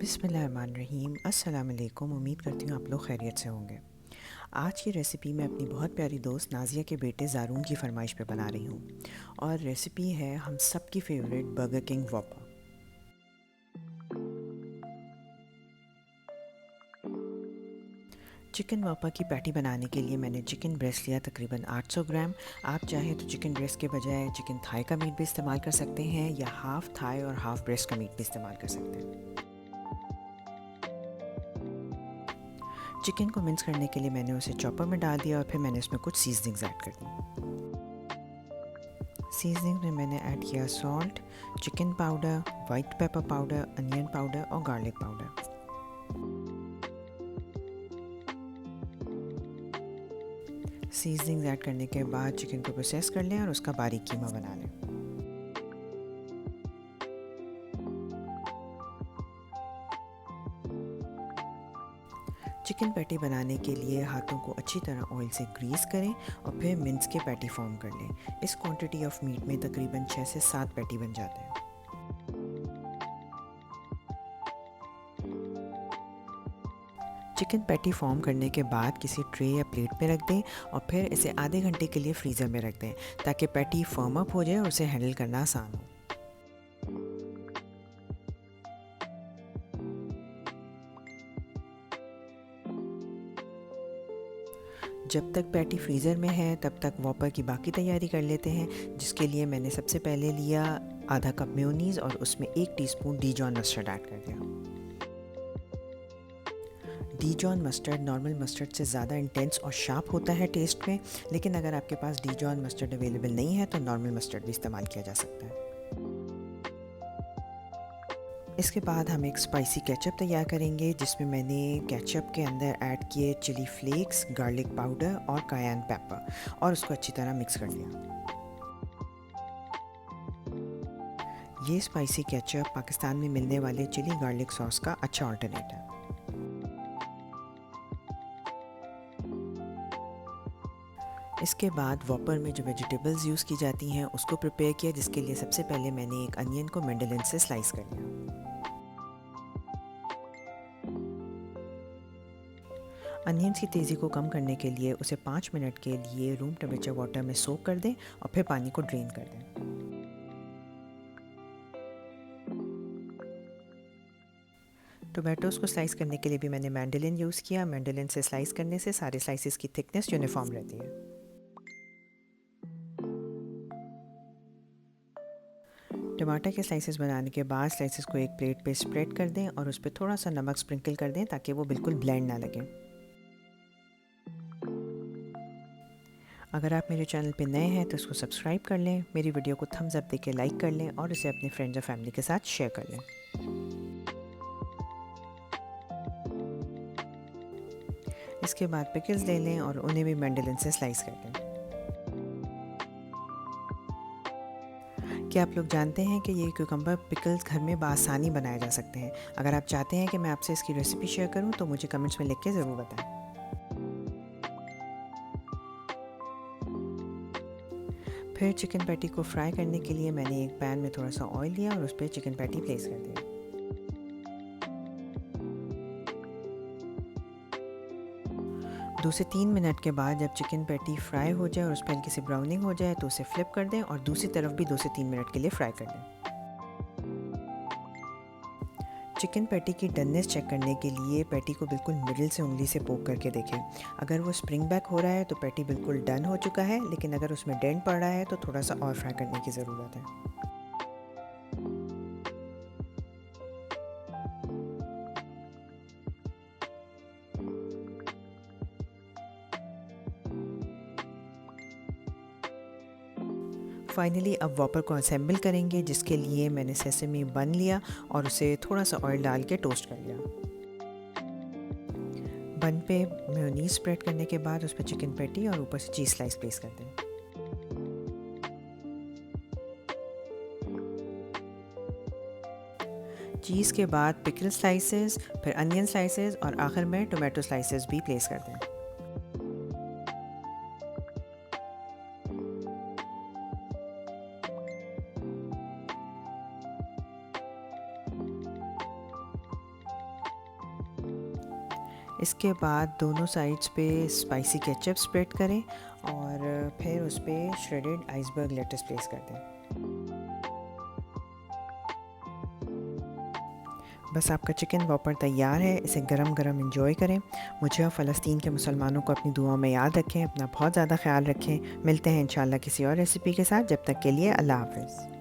बिस्मिल्लाहिर्रहमानिर्रहीम। अस्सलाम वालेकुम। उम्मीद करती हूँ आप लोग खैरियत से होंगे। आज की रेसिपी मैं अपनी बहुत प्यारी दोस्त नाज़िया के बेटे ज़ारून की फरमाइश पे बना रही हूँ और रेसिपी है हम सब की फेवरेट बर्गर किंग वॉपर। चिकन वॉपर की पैटी बनाने के लिए मैंने चिकन ब्रेस्ट लिया तकरीबन 800 ग्राम। आप चाहें तो चिकन ब्रेस्ट के बजाय चिकन थाई का मीट भी इस्तेमाल कर सकते हैं या हाफ़ थाई और हाफ़ ब्रेस्ट का मीट भी इस्तेमाल कर सकते हैं। चिकन को मिक्स करने के लिए मैंने उसे चॉपर में डाल दिया और फिर मैंने उसमें कुछ सीजनिंग्स ऐड कर दी। सीजनिंग में मैंने ऐड किया salt, chicken powder, white pepper powder, onion powder और गार्लिक पाउडर। सीजनिंग्स ऐड करने के बाद चिकन को प्रोसेस कर लें और उसका बारीक कीमा बना लें। चिकन पैटी बनाने के लिए हाथों को अच्छी तरह ऑयल से ग्रीस करें और फिर मिन्स के पैटी फॉर्म कर लें। इस क्वांटिटी ऑफ मीट में तकरीबन 6 से 7 पैटी बन जाते हैं। चिकन पैटी फॉर्म करने के बाद किसी ट्रे या प्लेट में रख दें और फिर इसे आधे घंटे के लिए फ्रीज़र में रख दें ताकि पैटी फर्म अप हो जाए और उसे हैंडल करना आसान हो। जब तक पैटी फ्रीज़र में है तब तक वॉपर की बाकी तैयारी कर लेते हैं, जिसके लिए मैंने सबसे पहले लिया आधा कप मेयोनीज़ और उसमें 1 टीस्पून डीजॉन मस्टर्ड ऐड कर दिया। डीजॉन मस्टर्ड नॉर्मल मस्टर्ड से ज़्यादा इंटेंस और शार्प होता है टेस्ट में, लेकिन अगर आपके पास डीजॉन मस्टर्ड अवेलेबल नहीं है तो नॉर्मल मस्टर्ड भी इस्तेमाल किया जा सकता है। इसके बाद हम एक स्पाइसी केचप तैयार करेंगे, जिसमें मैंने केचप के अंदर ऐड किए चिली फ्लेक्स, गार्लिक पाउडर और कायन पेपर और उसको अच्छी तरह मिक्स कर लिया। ये स्पाइसी केचप पाकिस्तान में मिलने वाले चिली गार्लिक सॉस का अच्छा अल्टरनेट है। इसके बाद वॉपर में जो वेजिटेबल्स यूज़ की जाती हैं उसको प्रिपेयर किया, जिसके लिए सबसे पहले मैंने एक अनियन को मैंडोलिन से स्लाइस कर लिया। अनियंस की तेज़ी को कम करने के लिए उसे 5 मिनट के लिए रूम टेम्परेचर वाटर में सोक कर दें और फिर पानी को ड्रेन कर दें। टोमेटोज़ को स्लाइस करने के लिए भी मैंने मैंडोलिन यूज़ किया। मैंडोलिन से स्लाइस करने से सारे स्लाइसेस की थिकनेस यूनिफॉर्म रहती है। टमाटर के स्लाइसेस बनाने के बाद स्लाइसेस को एक प्लेट पे स्प्रेड कर दें और उस पर थोड़ा सा नमक स्प्रिंकल कर दें ताकि वो बिल्कुल ब्लेंड ना लगे। अगर आप मेरे चैनल पे नए हैं तो इसको सब्सक्राइब कर लें, मेरी वीडियो को थम्स अप देके लाइक कर लें और इसे अपने फ्रेंड्स और फैमिली के साथ शेयर कर लें। इसके बाद पिकल्स ले लें और उन्हें भी मैंडोलिन से स्लाइस कर लें। क्या आप लोग जानते हैं कि ये क्यूकम्बर पिकल्स घर में बआसानी बनाए जा सकते हैं? अगर आप चाहते हैं कि मैं आपसे इसकी रेसिपी शेयर करूं तो मुझे कमेंट्स में लिख के ज़रूर बताएं। फिर चिकन पैटी को फ्राई करने के लिए मैंने एक पैन में थोड़ा सा ऑयल लिया और उस पर चिकन पैटी प्लेस कर दिया। 2 से 3 मिनट के बाद जब चिकन पैटी फ्राई हो जाए और उस पर हल्की सी ब्राउनिंग हो जाए तो उसे फ्लिप कर दें और दूसरी तरफ भी 2 से 3 मिनट के लिए फ्राई कर लें। चिकन पैटी की डननेस चेक करने के लिए पैटी को बिल्कुल मिडिल से उंगली से पोक करके देखें। अगर वो स्प्रिंग बैक हो रहा है तो पैटी बिल्कुल डन हो चुका है, लेकिन अगर उसमें डेंट पड़ रहा है तो थोड़ा सा और फ्राई करने की ज़रूरत है। फाइनली अब वॉपर को असेंबल करेंगे, जिसके लिए मैंने सेसमी बन लिया और उसे थोड़ा सा ऑयल डाल के टोस्ट कर लिया। बन पे मेयोनीज स्प्रेड करने के बाद उस पर चिकन पैटी और ऊपर से चीज़ स्लाइस प्लेस कर दें। चीज़ के बाद पिकल स्लाइसेस, फिर अनियन स्लाइसेस और आखिर में टोमेटो स्लाइसेस भी प्लेस कर दें। इसके बाद दोनों साइड्स पे स्पाइसी केचप स्प्रेड करें और फिर उस पर श्रेडेड आइसबर्ग लेटस प्लेस कर दें। बस आपका चिकन वॉपर तैयार है। इसे गरम गरम एंजॉय करें। मुझे और फ़लस्तीन के मुसलमानों को अपनी दुआओं में याद रखें। अपना बहुत ज़्यादा ख्याल रखें। मिलते हैं इंशाल्लाह किसी और रेसिपी के साथ। जब तक के लिए अल्लाह हाफ़िज़।